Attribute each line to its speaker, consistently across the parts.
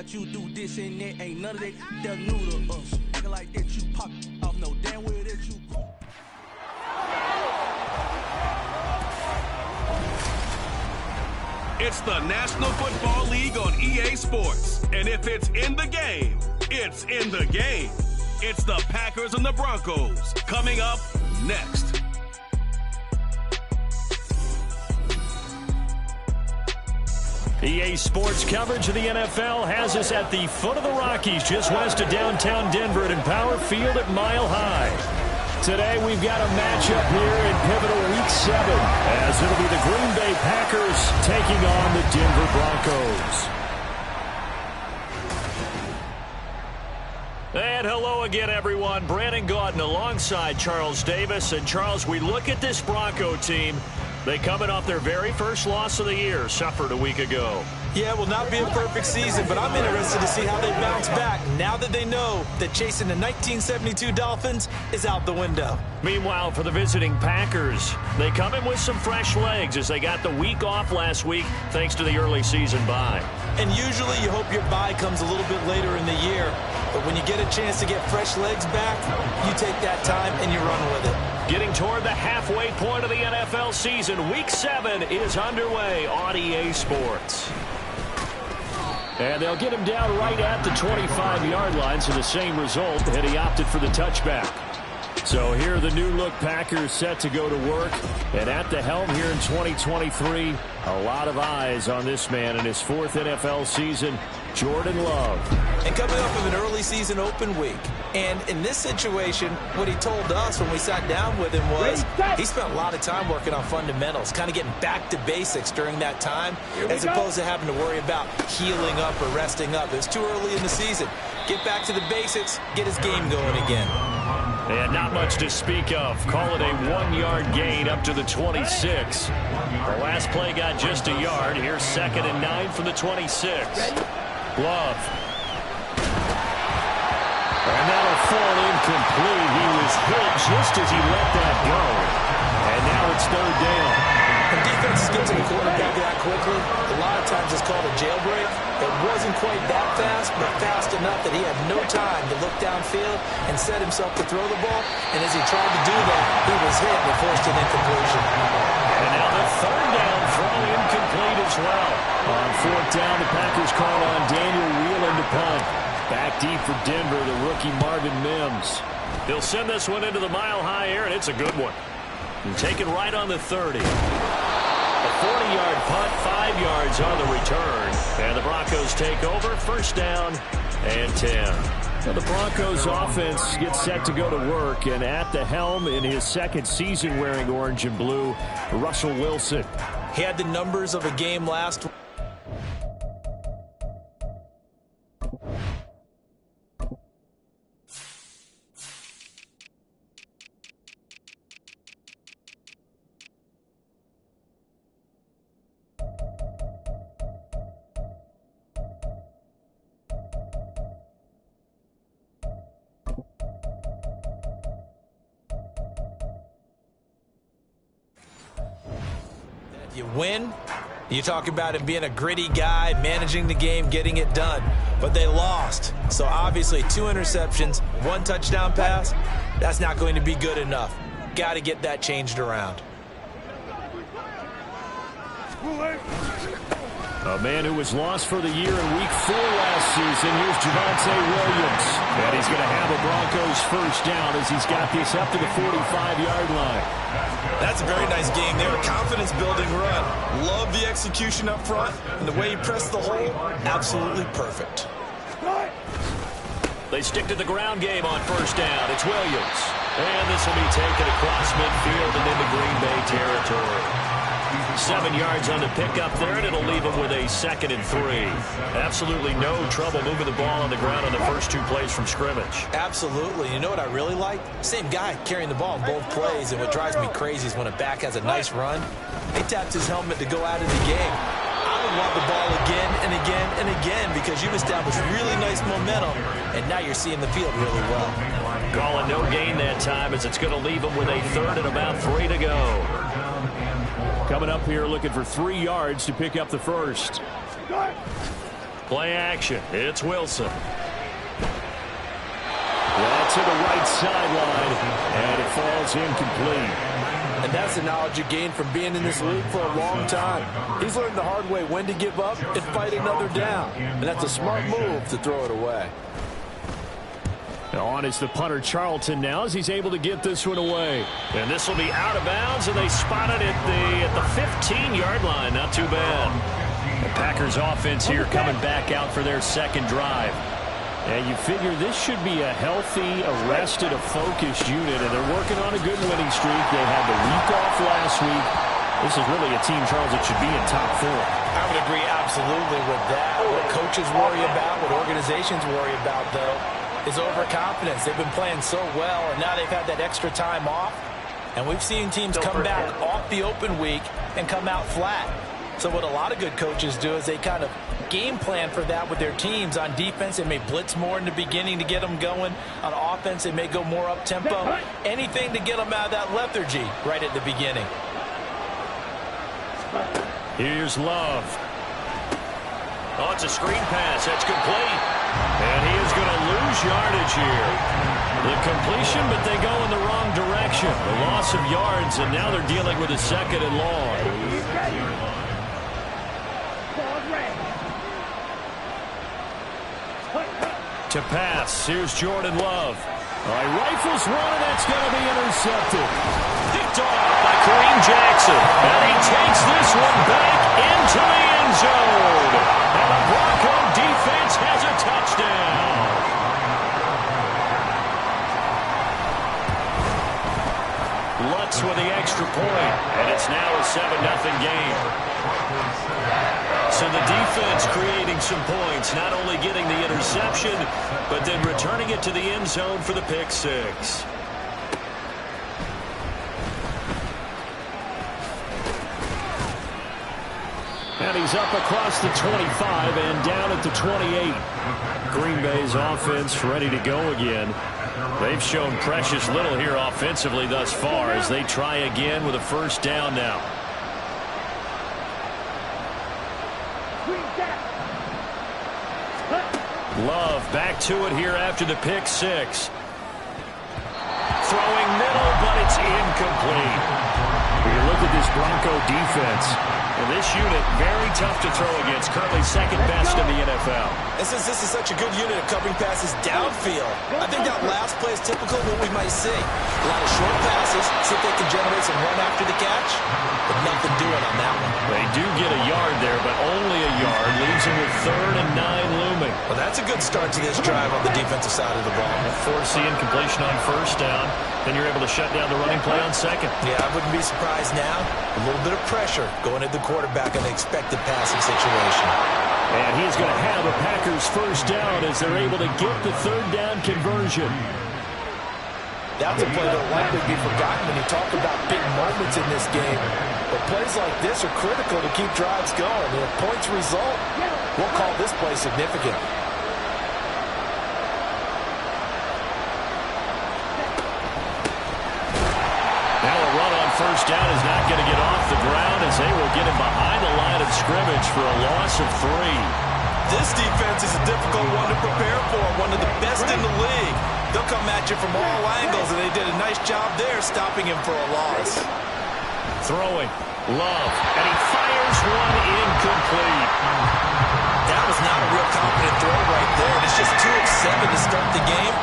Speaker 1: You do this and that, ain't none of that, they're new to us. Acting like that you pop off, no damn well that you.
Speaker 2: It's the National Football League on EA Sports. And if it's in the game, it's in the game. It's the Packers and the Broncos coming up next.
Speaker 3: EA Sports coverage of the NFL has us at the foot of the Rockies, just west of downtown Denver at Empower Field at Mile High. Today we've got a matchup here in pivotal Week 7, as it'll be the Green Bay Packers taking on the Denver Broncos. And hello again, everyone. Brandon Gaudin alongside Charles Davis. And Charles, we look at this Bronco team. They coming off their very first loss of the year, suffered a week ago.
Speaker 4: Yeah, will not be a perfect season, but I'm interested to see how they bounce back now that they know that chasing the 1972 Dolphins is out the window.
Speaker 3: Meanwhile, for the visiting Packers, they come in with some fresh legs as they got the week off last week thanks to the early season bye.
Speaker 4: And usually you hope your bye comes a little bit later in the year, but when you get a chance to get fresh legs back, you take that time and you run with it.
Speaker 3: Getting toward the halfway point of the NFL season, Week 7 is underway on EA Sports. And they'll get him down right at the 25-yard line, so the same result, and he opted for the touchback. So here are the new-look Packers set to go to work. And at the helm here in 2023, a lot of eyes on this man in his 4th NFL season, Jordan Love.
Speaker 4: And coming off of an early season open week. And in this situation, what he told us when we sat down with him was he spent a lot of time working on fundamentals, kind of getting back to basics during that time, as opposed to having to worry about healing up or resting up. It was too early in the season. Get back to the basics, get his game going again.
Speaker 3: And not much to speak of. Call it a 1-yard gain up to the 26. The last play got just a yard. Here's 2nd and 9 from the 26. Love. And that'll fall incomplete. He was hit just as he let that go. And now it's 3rd down.
Speaker 4: When defenses get to the quarterback that quickly, a lot of times it's called a jailbreak. It wasn't quite that fast, but fast enough that he had no time to look downfield and set himself to throw the ball. And as he tried to do that, he was hit and forced an incompletion.
Speaker 3: And now the 3rd down throw incomplete as well. On 4th down, the Packers call on Daniel Whelan to punt. Back deep for Denver, the rookie Marvin Mims. They'll send this one into the mile-high air, and it's a good one. And taken right on the 30. A 40-yard punt, 5 yards on the return. And the Broncos take over, 1st down and 10. Now the Broncos offense gets set to go to work, and at the helm in his 2nd season wearing orange and blue, Russell Wilson.
Speaker 4: He had the numbers of a game last week. You win, you talk about him being a gritty guy, managing the game, getting it done. But they lost. So obviously 2 interceptions, 1 touchdown pass, that's not going to be good enough. Got to get that changed around.
Speaker 3: A man who was lost for the year in Week 4 last season. Here's Javonte Williams. And he's going to have a Broncos 1st down as he's got this up to the 45-yard line.
Speaker 4: That's a very nice game there. A confidence-building run. Love the execution up front. And the way he pressed the hole, absolutely perfect.
Speaker 3: They stick to the ground game on 1st down. It's Williams. And this will be taken across midfield and into Green Bay territory. 7 yards on the pickup there, and it'll leave him with a 2nd and 3. Absolutely no trouble moving the ball on the ground on the first 2 plays from scrimmage.
Speaker 4: Absolutely. You know what I really like? Same guy carrying the ball in both plays, and what drives me crazy is when a back has a nice run, he taps his helmet to go out of the game. I would want the ball again and again and again because you've established really nice momentum, and now you're seeing the field really well.
Speaker 3: Calling no gain that time as it's going to leave him with a 3rd and about 3 to go. Coming up here looking for 3 yards to pick up the 1st. Play action. It's Wilson. Well, to the right sideline, and it falls incomplete.
Speaker 4: And that's the knowledge you gain from being in this league for a long time. He's learned the hard way when to give up and fight another down. And that's a smart move to throw it away.
Speaker 3: On is the punter Charlton now as he's able to get this one away. And this will be out of bounds, and they spot it at the 15-yard line. Not too bad. The Packers offense here coming back out for their second drive. And you figure this should be a healthy, arrested, a focused unit, and they're working on a good winning streak. They had the week off last week. This is really a team, Charles, that should be in top 4.
Speaker 4: I would agree absolutely with that. What coaches worry about, what organizations worry about, though, is overconfidence. They've been playing so well, and now they've had that extra time off. And we've seen teams come back off the open week and come out flat. So what a lot of good coaches do is they kind of game plan for that with their teams. On defense, they may blitz more in the beginning to get them going. On offense, they may go more up-tempo. Anything to get them out of that lethargy right at the beginning.
Speaker 3: Here's Love. Oh, it's a screen pass. That's complete. And he is going to lose yardage here. The completion, but they go in the wrong direction. The loss of yards, and now they're dealing with a second and long. To pass, here's Jordan Love. Rifles one, and that's going to be intercepted. Picked off by Kareem Jackson. And he takes this one back into the end zone. And the Bronco defense has a touchdown. Lutz with the extra point, and it's now a 7-0 game. So the defense creating some points, not only getting the interception, but then returning it to the end zone for the pick six. And he's up across the 25 and down at the 28. Green Bay's offense ready to go again. They've shown precious little here offensively thus far as they try again with a first down now. Love back to it here after the pick six. Throwing middle, but it's incomplete. When you look at this Bronco defense, and this unit very tough to throw against, currently second best in the NFL.
Speaker 4: And since this is such a good unit of covering passes downfield, I think that last play is typical of what we might see. A lot of short passes, see if they can generate some run after the catch, but nothing doing on that one.
Speaker 3: They do get a yard there, but only a yard. Leaves them with 3rd and 9 looming.
Speaker 4: Well, that's a good start to this drive on the defensive side of the ball.
Speaker 3: Force the incompletion on first down. Then you're able to shut down the running play on second.
Speaker 4: Yeah, I wouldn't be surprised now. A little bit of pressure going at the quarterback in the expected passing situation.
Speaker 3: And he's going to have a Packers first down as they're able to get the 3rd down conversion.
Speaker 4: That's a play that will likely be forgotten when you talk about big moments in this game. But plays like this are critical to keep drives going. And if points result, we'll call this play significant.
Speaker 3: First down is not going to get off the ground as they will get him behind the line of scrimmage for a loss of 3.
Speaker 4: This defense is a difficult one to prepare for, one of the best in the league. They'll come at you from all angles, and they did a nice job there stopping him for a loss.
Speaker 3: Throwing, Love, and he fires one incomplete.
Speaker 4: That was not a real confident throw right there, and it's just 2 of 7 to start the game.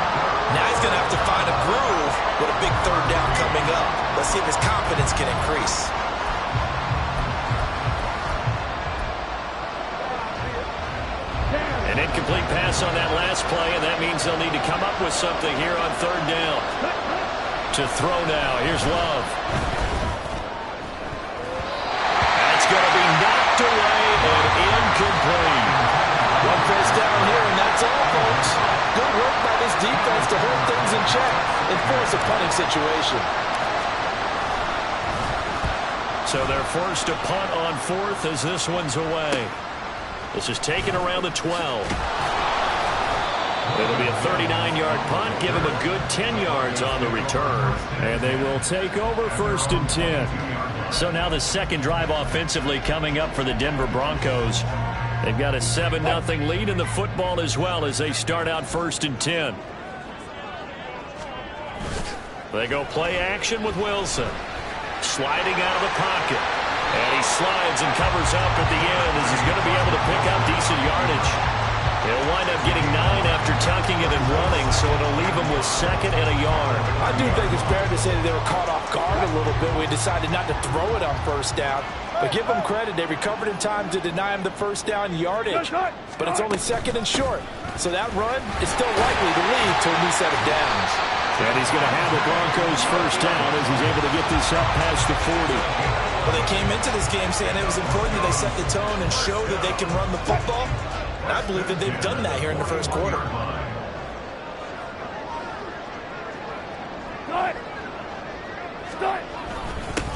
Speaker 4: Now he's going to have to find a groove with a big 3rd down coming up. Let's see if his confidence can increase.
Speaker 3: An incomplete pass on that last play, and that means they'll need to come up with something here on 3rd down. To throw now, here's Love. That's going to be knocked away and incomplete.
Speaker 4: One first down here, and that's all, folks. Good work by this defense to hold things in check and force a punting situation.
Speaker 3: So they're forced to punt on 4th as this one's away. This is taken around the 12. It'll be a 39-yard punt, give them a good 10 yards on the return. And they will take over 1st and 10. So now the second drive offensively coming up for the Denver Broncos. They've got a 7-0 lead in the football as well as they start out 1st and 10. They go play action with Wilson. Sliding out of the pocket. And he slides and covers up at the end as he's going to be able to pick up decent yardage. He'll wind up getting 9 after tucking it and running, so it'll leave him with 2nd and a yard.
Speaker 5: I do think it's fair to say that they were caught off guard a little bit. We decided not to throw it on 1st down. But give them credit. They recovered in time to deny him the 1st down yardage. But it's only 2nd and short. So that run is still likely to lead to a new set of downs.
Speaker 3: And he's going to have the Broncos 1st down as he's able to get this up past the 40.
Speaker 4: Well, they came into this game saying it was important that they set the tone and show that they can run the football. And I believe that they've done that here in the 1st quarter.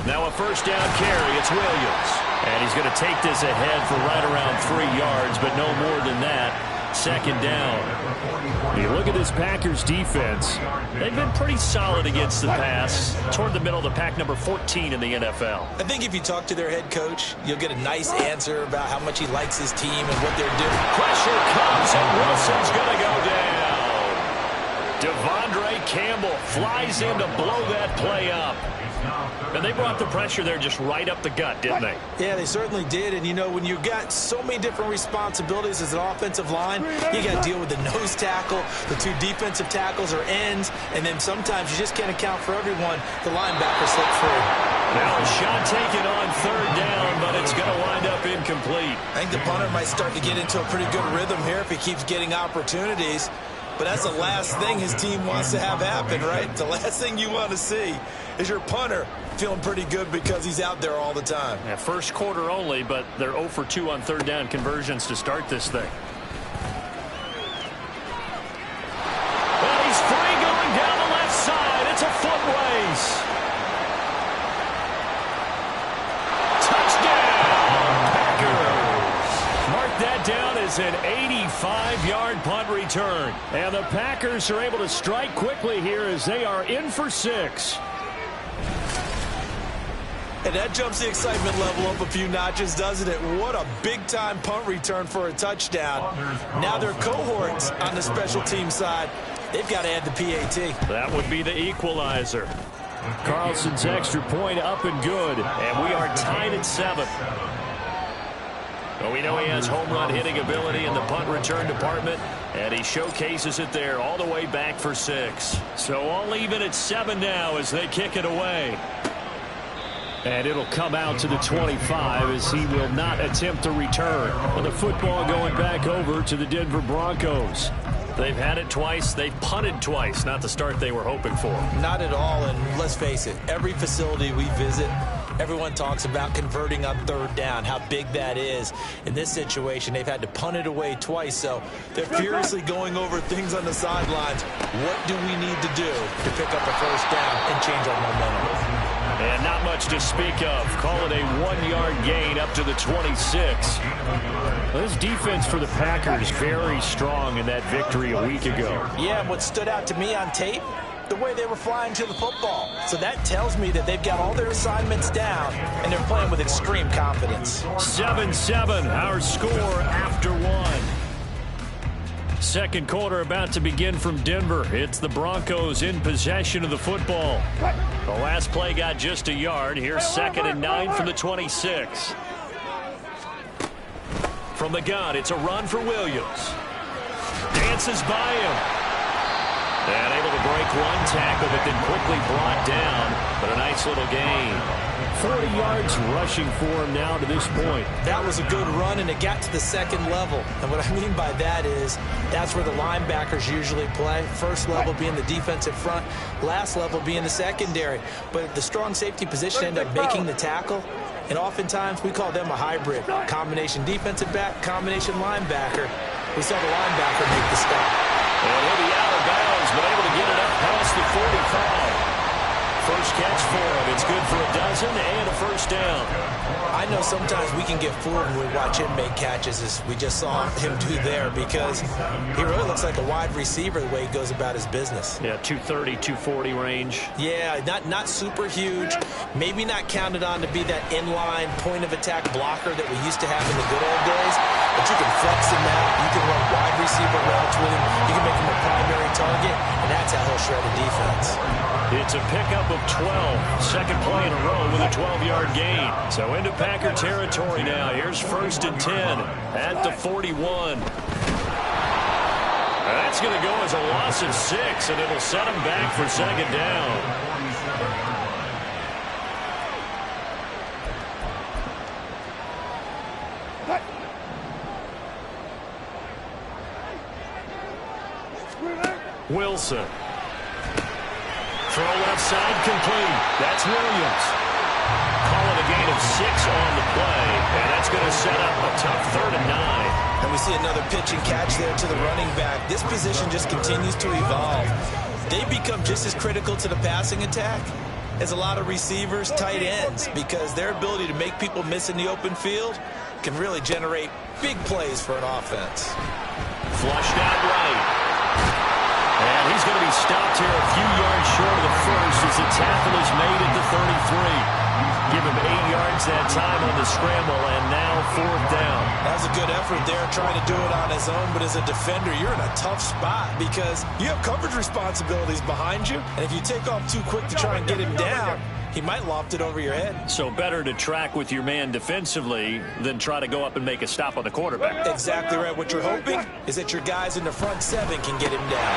Speaker 3: Now a 1st down carry. It's Williams. And he's going to take this ahead for right around 3 yards, but no more than that. 2nd down. You look at this Packers defense. They've been pretty solid against the pass. Toward the middle of the pack, number 14 in the NFL.
Speaker 4: I think if you talk to their head coach, you'll get a nice answer about how much he likes his team and what they're doing.
Speaker 3: Pressure comes, and Wilson's going to go down. Devondre Campbell flies in to blow that play up. And they brought the pressure there just right up the gut, didn't they?
Speaker 4: Yeah, they certainly did. And, you know, when you've got so many different responsibilities as an offensive line, you got to deal with the nose tackle, the 2 defensive tackles or ends, and then sometimes you just can't account for everyone. The linebacker slipped free.
Speaker 3: Now a shot taken on 3rd down, but it's going to wind up incomplete.
Speaker 4: I think the punter might start to get into a pretty good rhythm here if he keeps getting opportunities. But that's the last thing his team wants to have happen, right? The last thing you want to see is your punter feeling pretty good because he's out there all the time.
Speaker 3: Yeah, 1st quarter only, but they're 0 for 2 on 3rd down conversions to start this thing. Well, he's free going down the left side. It's a foot race. Touchdown, Packers. Mark that down as an 85-yard punt return. And the Packers are able to strike quickly here as they are in for 6.
Speaker 4: And that jumps the excitement level up a few notches, doesn't it? What a big-time punt return for a touchdown. Now their cohorts on the special team side, they've got to add the PAT.
Speaker 3: That would be the equalizer. Carlson's extra point up and good. And we are tied at 7. Well, we know he has home run hitting ability in the punt return department, and he showcases it there all the way back for 6. So all even at 7 now as they kick it away. And it'll come out to the 25 as he will not attempt to return. Well, the football going back over to the Denver Broncos. They've had it twice. They've punted twice. Not the start they were hoping for.
Speaker 4: Not at all, and let's face it, every facility we visit, everyone talks about converting on 3rd down, how big that is. In this situation, they've had to punt it away twice, so they're furiously going over things on the sidelines. What do we need to do to pick up a 1st down and change our momentum?
Speaker 3: And not much to speak of. Call it a 1-yard gain up to the 26. Well, this defense for the Packers very strong in that victory a week ago.
Speaker 4: Yeah, and what stood out to me on tape, the way they were flying to the football. So that tells me that they've got all their assignments down, and they're playing with extreme confidence.
Speaker 3: 7-7, our score after 1. 2nd quarter about to begin from Denver. It's the Broncos in possession of the football. The last play got just a yard. Here's 2nd and 9 from the 26. From the gun, it's a run for Williams. Dances by him. And able to break one tackle, but then quickly brought down. But a nice little gain. 40 yards rushing for him now to this point.
Speaker 4: That was a good run, and it got to the 2nd level. And what I mean by that is that's where the linebackers usually play. 1st level being the defensive front, last level being the secondary. But the strong safety position ended up making the tackle. And oftentimes we call them a hybrid. Combination defensive back, combination linebacker. We saw the linebacker make the stop.
Speaker 3: And he'll be out of bounds, but able to get it up past the 45. first catch for him. It's good for a dozen and a first down.
Speaker 4: I know sometimes we can get fooled when we watch him make catches, as we just saw him do there, because he really looks like a wide receiver the way he goes about his business.
Speaker 3: Yeah, 230, 240 range.
Speaker 4: Yeah, not super huge. Maybe not counted on to be that inline point-of-attack blocker that we used to have in the good old days, but you can flex him out. You can run wide receiver routes with him. You can make him a primary target, and that's how he'll shred a defense.
Speaker 3: It's a pickup of 12. Second play in a row with a 12-yard gain. So into Packer territory now. Here's 1st and 10 at the 41. That's going to go as a loss of 6, and it'll set him back for second down. Wilson. Throw left side complete. That's Williams. Call it a gain of 6 on the play, and that's going to set up a tough 3rd and 9.
Speaker 4: And we see another pitch and catch there to the running back. This position just continues to evolve. They become just as critical to the passing attack as a lot of receivers, tight ends, because their ability to make people miss in the open field can really generate big plays for an offense.
Speaker 3: Flushed out right. And he's going to be stopped here a few yards short of the first as the tackle is made at the 33. Give him 8 yards that time on the scramble, and now 4th down.
Speaker 4: That was a good effort there, trying to do it on his own, but as a defender, you're in a tough spot because you have coverage responsibilities behind you, and if you take off too quick to try and get him down, he might loft it over your head.
Speaker 3: So better to track with your man defensively than try to go up and make a stop on the quarterback.
Speaker 4: Exactly right. What you're hoping is that your guys in the front 7 can get him down.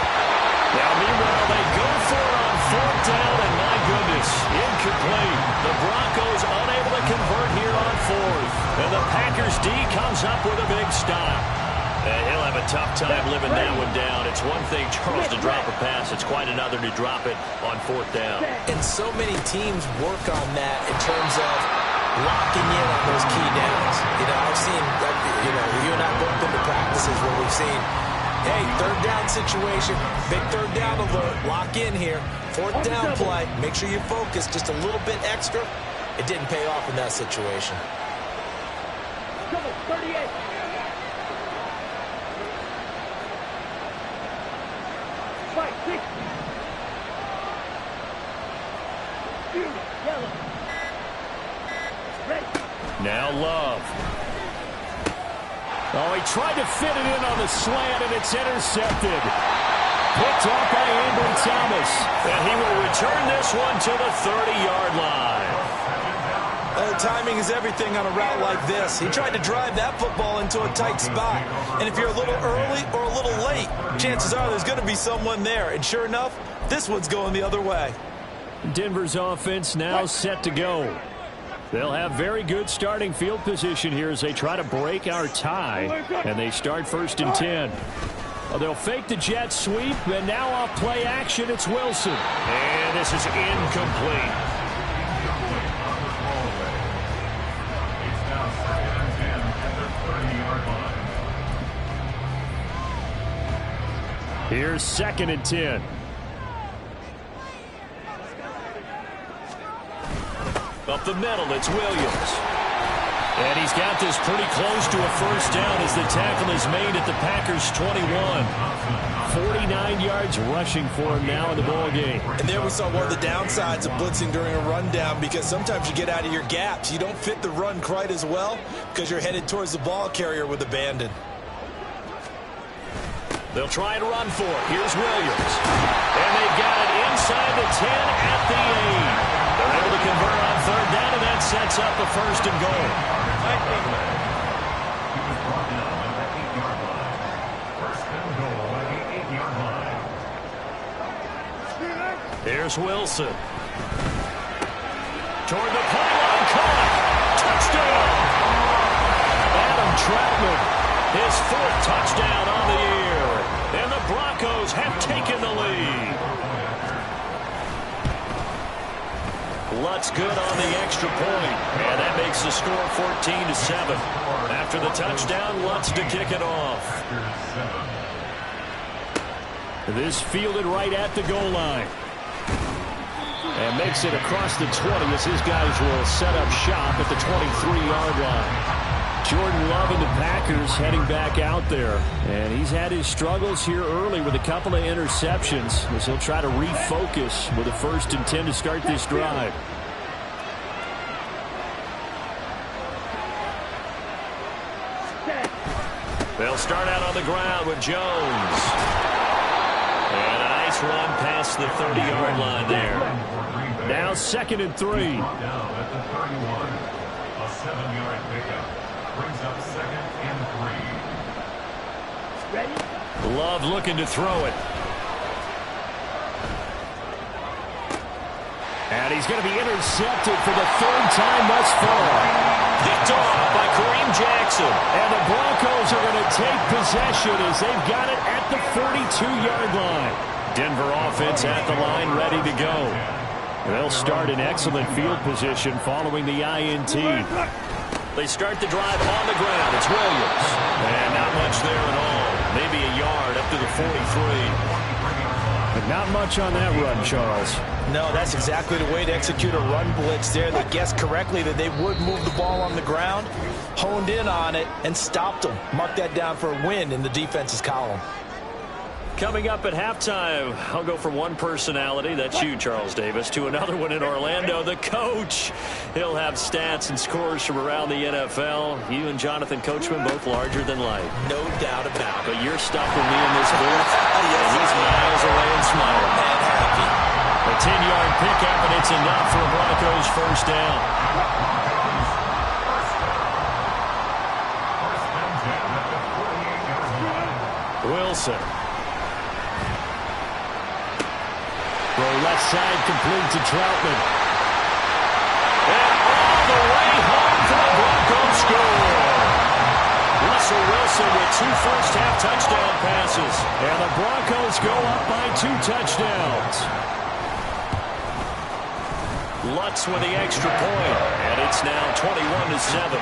Speaker 3: Now, meanwhile, they go for it on 4th down, and my goodness, incomplete. The Broncos unable to convert here on 4th. And the Packers D comes up with a big stop. And he'll have a tough time living that one down. It's one thing, Charles, to drop a pass. It's quite another to drop it on 4th down.
Speaker 4: And so many teams work on that in terms of locking in on those key downs. You know, I've seen, you and I both been to practices where we've seen, hey, 3rd down situation, big 3rd down alert, lock in here. 4th down play, make sure you focus just a little bit extra. It didn't pay off in that situation.
Speaker 6: Come on, 38. Fight, 6. Yellow. Ready.
Speaker 3: Now Love. Oh, he tried to fit it in on the slant, and it's intercepted. Picked off by Ambry Thomas. And he will return this one to the 30-yard line.
Speaker 4: Oh, timing is everything on a route like this. He tried to drive that football into a tight spot. And if you're a little early or a little late, chances are there's going to be someone there. And sure enough, this one's going the other way.
Speaker 3: Denver's offense now set to go. They'll have very good starting field position here as they try to break our tie. And they start 1st and 10. They'll fake the jet sweep, and now off play action, it's Wilson. And this is incomplete. Here's 2nd and 10. Up the middle, it's Williams. And he's got this pretty close to a 1st down as the tackle is made at the Packers' 21. 49 yards rushing for him now in the ball game.
Speaker 4: And there we saw one of the downsides of blitzing during a rundown, because sometimes you get out of your gaps. You don't fit the run quite as well because you're headed towards the ball carrier with abandon.
Speaker 3: They'll try and run for it. Here's Williams. And they've got it inside the 10 at the 8. They're able to convert on 3rd down, and that sets up a 1st and goal. Here's Wilson. Toward the pylon, caught. Touchdown. Adam Troutman, his 4th touchdown on the year. And the Broncos have taken the lead. Lutz good on the extra point. And that makes the score 14-7. After the touchdown, Lutz to kick it off. This fielded right at the goal line. And makes it across the 20 as his guys will set up shop at the 23-yard line. Jordan Love and the Packers heading back out there. And he's had his struggles here early with a couple of interceptions as he'll try to refocus with a 1st and 10 to start this drive. They'll start out on the ground with Jones. And a nice run past the 30-yard line there. Now 2nd and 3.
Speaker 7: Down at the 31. A 7-yard pickup brings up 2nd and 3.
Speaker 6: Ready?
Speaker 3: Love looking to throw it. And he's going to be intercepted for the 3rd time thus far. Picked off by Kareem Jackson. And the Broncos are going to take possession as they've got it at the 42-yard line. Denver offense at the line, ready to go. They'll start in excellent field position following the INT. They start the drive on the ground. It's Williams. And not much there at all. Maybe a yard up to the 43. But not much on that run, Charles.
Speaker 5: No, that's exactly the way to execute a run blitz there. They guessed correctly that they would move the ball on the ground, honed in on it, and stopped them. Mark that down for a win in the defense's column.
Speaker 3: Coming up at halftime, I'll go from one personality, that's you, Charles Davis, to another one in Orlando, the coach. He'll have stats and scores from around the NFL. You and Jonathan Coachman both larger than life.
Speaker 5: No doubt about it.
Speaker 3: But you're stuck with me in this booth, and he's miles away and smiling.
Speaker 5: And happy.
Speaker 3: A 10-yard pickup, and it's enough for a Broncos 1st down. Wilson. Left side complete to Troutman. And all the way home for the Broncos score. Russell Wilson with 2 first-half touchdown passes. And the Broncos go up by 2 touchdowns. Lutz with the extra point. And it's now 21-7.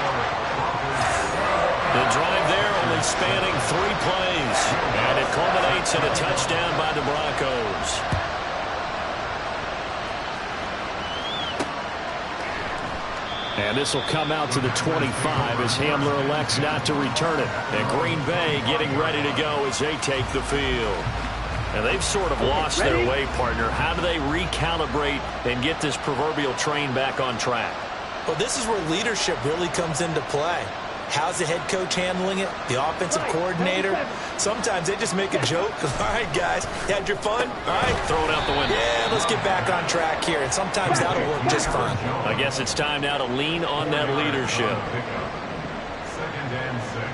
Speaker 3: The drive there only spanning 3 plays. And it culminates in a touchdown by the Broncos. And this will come out to the 25 as Hamler elects not to return it. And Green Bay getting ready to go as they take the field. And they've sort of lost their way, partner. How do they recalibrate and get this proverbial train back on track?
Speaker 5: Well, this is where leadership really comes into play. How's the head coach handling it? The offensive coordinator? Sometimes they just make a joke. All right, guys, you had your fun? All right.
Speaker 3: Throw it out the window.
Speaker 5: Yeah, let's get back on track here. And sometimes that'll work just fine.
Speaker 3: I guess it's time now to lean on that leadership.
Speaker 7: 2nd and 6.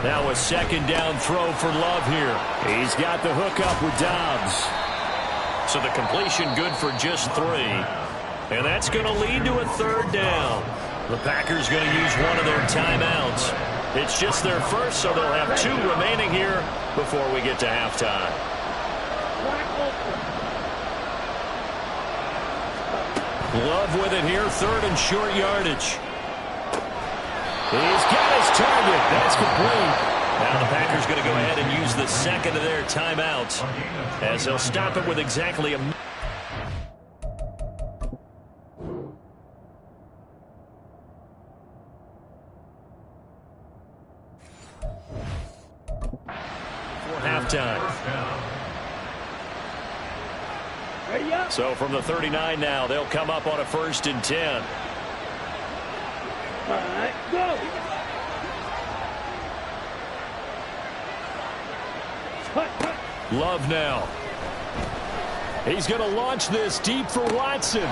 Speaker 3: Now a 2nd down throw for Love here. He's got the hook up with Dobbs. So the completion good for just 3. And that's going to lead to a 3rd down. The Packers going to use one of their timeouts. It's just their first, so they'll have 2 remaining here before we get to halftime. Love with it here, 3rd and short yardage. He's got his target. That's complete. Now the Packers going to go ahead and use the 2nd of their timeouts as they'll stop it with exactly a minute. Halftime. So from the 39 now, they'll come up on a 1st and 10.
Speaker 6: All right, go.
Speaker 3: Love now. He's going to launch this deep for Watson.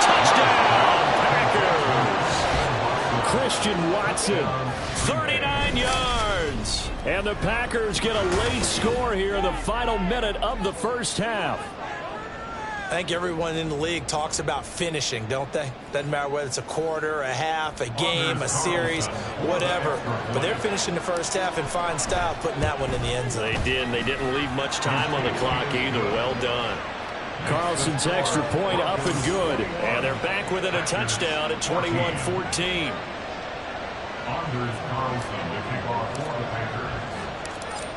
Speaker 3: Touchdown, Packers. Christian Watson, 39 yards. And the Packers get a late score here in the final minute of the 1st half.
Speaker 5: I think everyone in the league talks about finishing, don't they? Doesn't matter whether it's a quarter, a half, a game, a series, whatever. But they're finishing the 1st half in fine style, putting that one in the end zone.
Speaker 3: They did, and they didn't leave much time on the clock either. Well done. Carlson's extra point up and good. And they're back within a touchdown at 21-14.
Speaker 7: Anders Carlson to kick off for the Packers.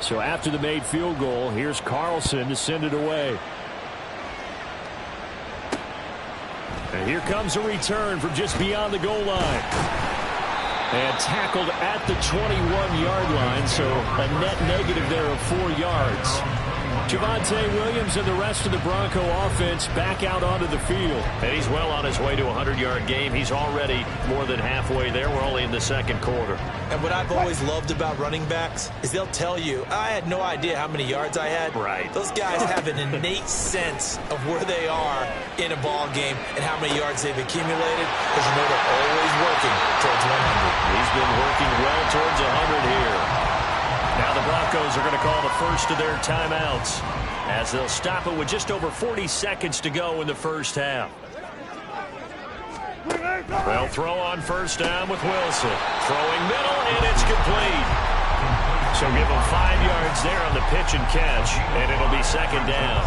Speaker 3: So after the made field goal, here's Carlson to send it away. And here comes a return from just beyond the goal line. And tackled at the 21-yard line, so a net negative there of 4 yards. Javonte Williams and the rest of the Bronco offense back out onto the field.
Speaker 8: And he's well on his way to a 100-yard game. He's already more than halfway there. We're only in the second quarter.
Speaker 4: And what I've always loved about running backs is they'll tell you, I had no idea how many yards I had.
Speaker 8: Right.
Speaker 4: Those guys have an innate sense of where they are in a ball game and how many yards they've accumulated, because you know they're always working towards 100.
Speaker 8: He's been working well towards 100 here.
Speaker 3: Now the Broncos are going to call the first of their timeouts as they'll stop it with just over 40 seconds to go in the first half. They'll throw on first down with Wilson. Throwing middle, and it's complete. So give them 5 yards there on the pitch and catch, and it'll be second down.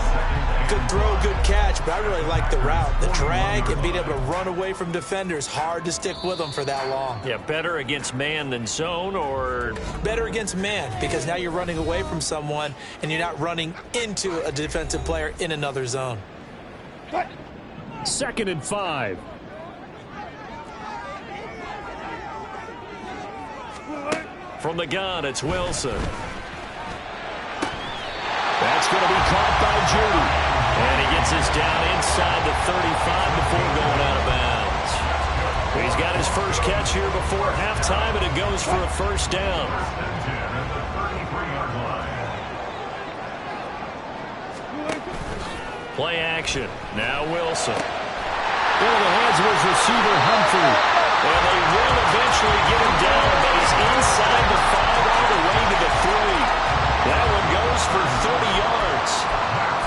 Speaker 4: Good throw, good catch, but I really like the route. The drag and being able to run away from defenders, hard to stick with them for that long.
Speaker 3: Yeah, better against man than zone, or?
Speaker 4: Better against man, because now you're running away from someone and you're not running into a defensive player in another zone.
Speaker 3: 2nd and 5. From the gun, it's Wilson. That's going to be caught by Judy. And he gets this down inside the 35 before going out of bounds. He's got his first catch here before halftime, and it goes for a first down. Play action. Now Wilson. Into the hands of his receiver, Humphrey. And they will eventually get him down, but he's inside the 5 all the way to the 3. That one goes for 30 yards.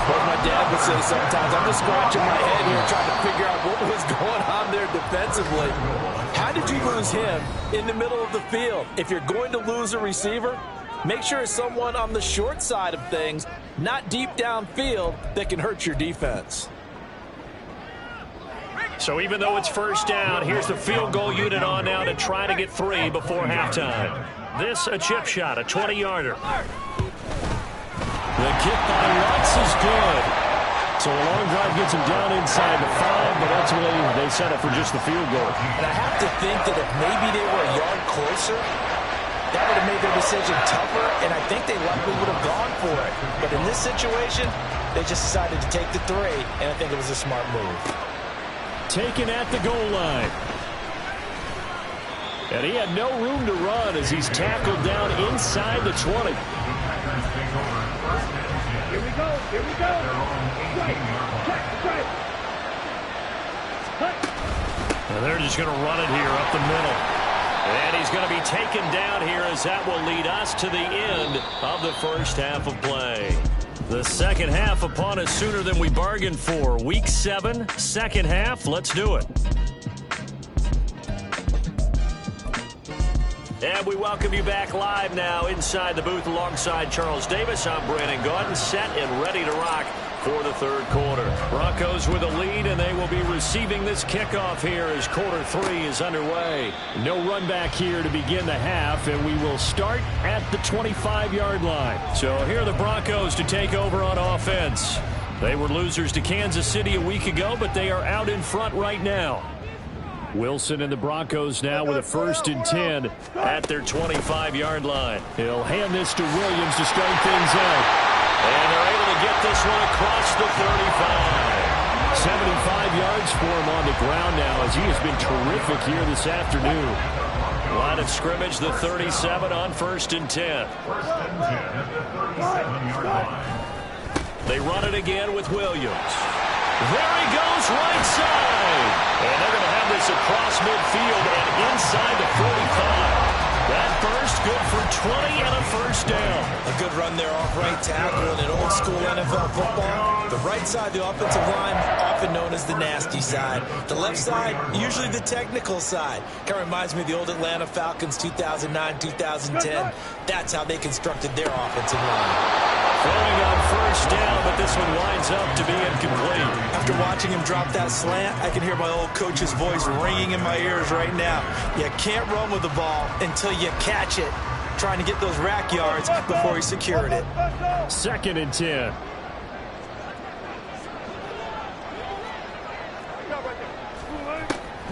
Speaker 5: What my dad would say sometimes, I'm just scratching my head here trying to figure out what was going on there defensively. How did you lose him in the middle of the field? If you're going to lose a receiver, make sure it's someone on the short side of things, not deep downfield, that can hurt your defense.
Speaker 3: So even though it's first down, here's the field goal unit on now to try to get 3 before halftime. This a chip shot, a 20-yarder. The kick by Lutz is good. So a long drive gets him down inside the 5, but ultimately they set up for just the field goal.
Speaker 4: And I have to think that if maybe they were a yard closer, that would have made their decision tougher, and I think they likely would have gone for it. But in this situation, they just decided to take the 3, and I think it was a smart move.
Speaker 3: Taken at the goal line. And he had no room to run as he's tackled down inside the 20.
Speaker 6: Here we go. Strike.
Speaker 3: And they're just going to run it here up the middle. And he's going to be taken down here as that will lead us to the end of the first half of play. The second half upon us sooner than we bargained for. Week 7, second half. Let's do it. And we welcome you back live now inside the booth alongside Charles Davis. I'm Brandon Gaudin, set and ready to rock for the third quarter. Broncos with a lead, and they will be receiving this kickoff here as quarter 3 is underway. No run back here to begin the half, and we will start at the 25-yard line. So here are the Broncos to take over on offense. They were losers to Kansas City a week ago, but they are out in front right now. Wilson and the Broncos now with a 1st and 10 at their 25-yard line. He'll hand this to Williams to start things out. And they're able to get this one across the 35. 75 yards for him on the ground now as he has been terrific here this afternoon. Line of scrimmage, the 37 on 1st and 10. They run it again with Williams. There he goes, right side. And they're going to have this across midfield and inside the 45. That burst good for 20 and a first down.
Speaker 4: A good run there off right tackle in an old school NFL football. The right side, the offensive line, often known as the nasty side. The left side, usually the technical side. Kind of reminds me of the old Atlanta Falcons 2009, 2010. That's how they constructed their offensive line.
Speaker 3: Throwing on first down, but this one winds up to be incomplete.
Speaker 4: After watching him drop that slant, I can hear my old coach's voice ringing in my ears right now. You can't run with the ball until you catch it, trying to get those rack yards before he secured it.
Speaker 3: 2nd and 10.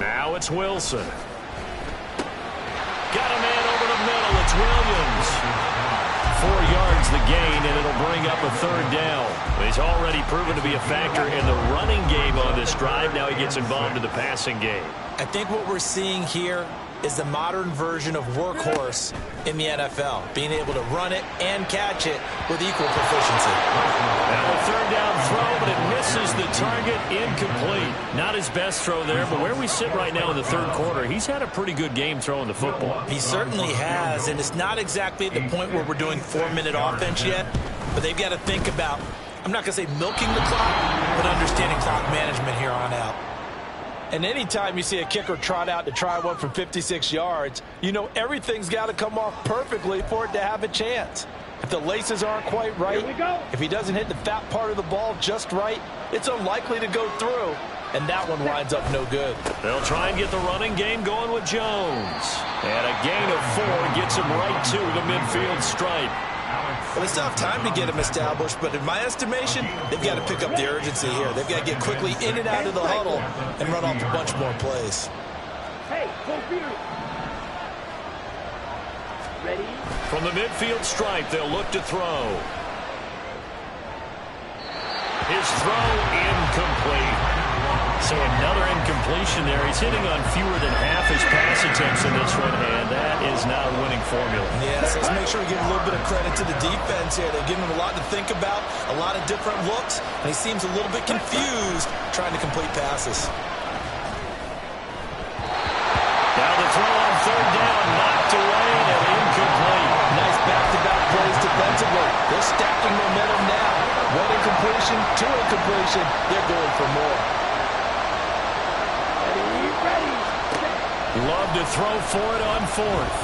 Speaker 8: Now it's Wilson. Got a man over the middle. It's Williams. 4 yards the gain, and it'll bring up a third down. He's already proven to be a factor in the running game on this drive. Now he gets involved in the passing game.
Speaker 4: I think what we're seeing here is the modern version of workhorse in the NFL, being able to run it and catch it with equal proficiency.
Speaker 8: Now a third down throw, but it misses the target, incomplete. Not his best throw there, but where we sit right now in the third quarter, he's had a pretty good game throwing the football.
Speaker 4: He certainly has, and it's not exactly at the point where we're doing 4-minute offense yet, but they've got to think about, I'm not going to say milking the clock, but understanding clock management here on out.
Speaker 5: And anytime you see a kicker trot out to try one from 56 yards, you know everything's got to come off perfectly for it to have a chance. If the laces aren't quite right, if he doesn't hit the fat part of the ball just right, it's unlikely to go through, and that one winds up no good.
Speaker 8: They'll try and get the running game going with Jones. And a gain of 4 gets him right to the midfield stripe.
Speaker 4: Well, they still have time to get him established, but in my estimation, they've got to pick up the urgency here. They've got to get quickly in and out of the huddle and run off a bunch more plays.
Speaker 6: Hey, go Peter. Ready?
Speaker 8: From the midfield stripe, they'll look to throw. His throw incomplete. So another incompletion there. He's hitting on fewer than half his pass attempts in this one, and that is not a winning formula.
Speaker 4: Yes, let's make sure we give a little bit of credit to the defense here. They're giving him a lot to think about, a lot of different looks, and he seems a little bit confused trying to complete passes.
Speaker 8: Now the throw on third down, knocked away and incomplete.
Speaker 5: Nice back-to-back plays defensively. They're stacking momentum now. One incompletion, 2 incompletion. They're going for more.
Speaker 8: Love to throw for it on 4th.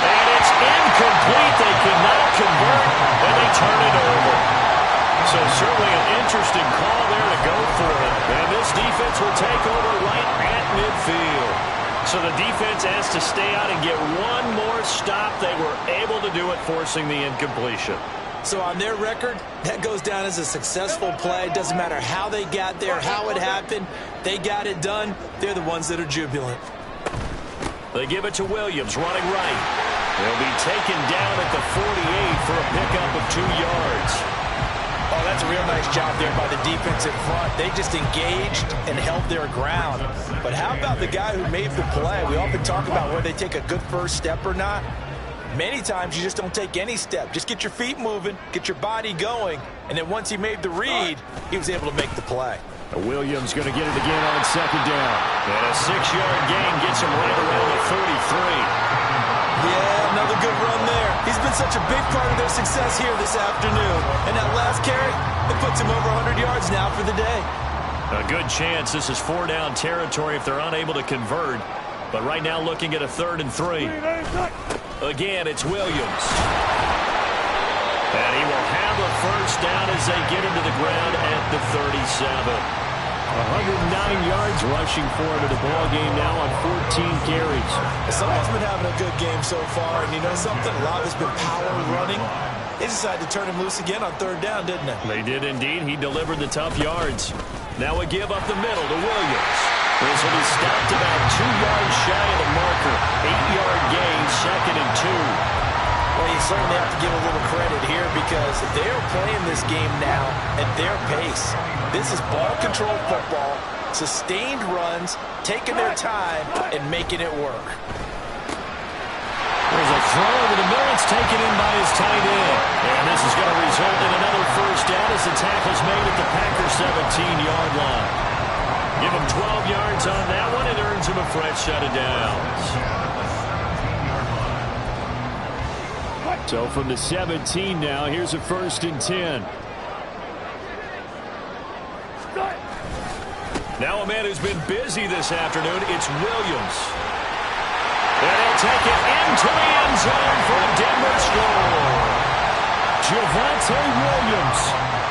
Speaker 8: And it's incomplete. They cannot convert, and they turn it over. So certainly an interesting call there to go for it. And this defense will take over right at midfield. So the defense has to stay out and get one more stop. They were able to do it, forcing the incompletion.
Speaker 4: So on their record, that goes down as a successful play. Doesn't matter how they got there, how it happened. They got it done. They're the ones that are jubilant.
Speaker 8: They give it to Williams, running right. They'll be taken down at the 48 for a pickup of 2 yards.
Speaker 5: Oh, that's a real nice job there by the defense in front. They just engaged and held their ground. But how about the guy who made the play? We often talk about whether they take a good first step or not. Many times you just don't take any step. Just get your feet moving, get your body going, and then once he made the read, he was able to make the play.
Speaker 3: Williams going to get it again on second down.
Speaker 8: And a 6-yard gain gets him right around the 33.
Speaker 4: Yeah, another good run there. He's been such a big part of their success here this afternoon. And that last carry, it puts him over 100 yards now for the day.
Speaker 8: A good chance this is 4-down territory if they're unable to convert. But right now looking at a 3rd and 3. Again, it's Williams. And he will have a first down as they get into the ground at the 37.
Speaker 3: 109 yards rushing for him in the ball game now on 14 carries.
Speaker 4: Someone's been having a good game so far, and you know something? A lot has been power running. They decided to turn him loose again on 3rd down, didn't they?
Speaker 8: They did indeed. He delivered the tough yards. Now a give up the middle to Williams. This will be stopped about 2 yards shy of the marker. 8-yard gain, 2nd and 2.
Speaker 4: Well, you certainly have to give a little credit here because they're playing this game now at their pace. This is ball control football, sustained runs, taking their time, and making it work.
Speaker 8: There's a throw over the middle. It's taken in by his tight end. And this is going to result in another first down as the tackle's made at the Packers' 17-yard line. Give him 12 yards on that one. It earns him a fresh set of downs.
Speaker 3: So from the 17 now, here's a 1st and 10.
Speaker 8: Now a man who's been busy this afternoon, it's Williams. And he'll take it into the end zone for a Denver score.
Speaker 3: Javonte Williams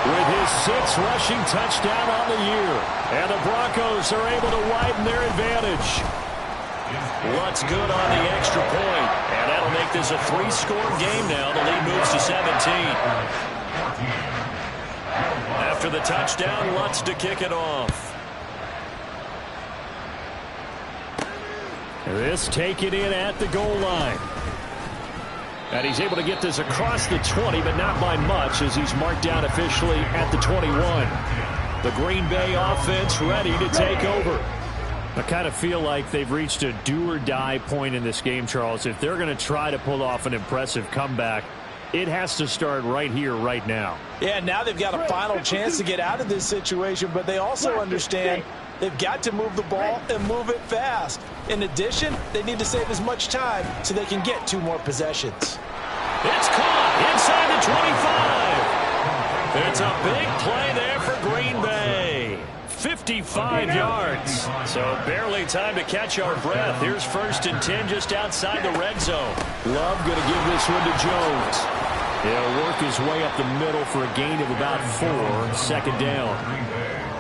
Speaker 3: with his 6th rushing touchdown on the year. And the Broncos are able to widen their advantage.
Speaker 8: Lutz good on the extra point. And that'll make this a 3-score game now. The lead moves to 17. After the touchdown, Lutz to kick it off.
Speaker 3: This taken in at the goal line. And he's able to get this across the 20, but not by much, as he's marked down officially at the 21. The Green Bay offense ready to take over. I kind of feel like they've reached a do-or-die point in this game, Charles. If they're going to try to pull off an impressive comeback, it has to start right here, right now.
Speaker 5: Yeah, now they've got a final chance to get out of this situation, but they also understand they've got to move the ball and move it fast. In addition, they need to save as much time so they can get 2 more possessions.
Speaker 8: It's caught inside the 25. It's a big play there for Green Bay. 55 yards. So barely time to catch our breath. Here's 1st and 10 just outside the red zone.
Speaker 3: Love going to give this one to Jones. He'll work his way up the middle for a gain of about 4, 2nd down.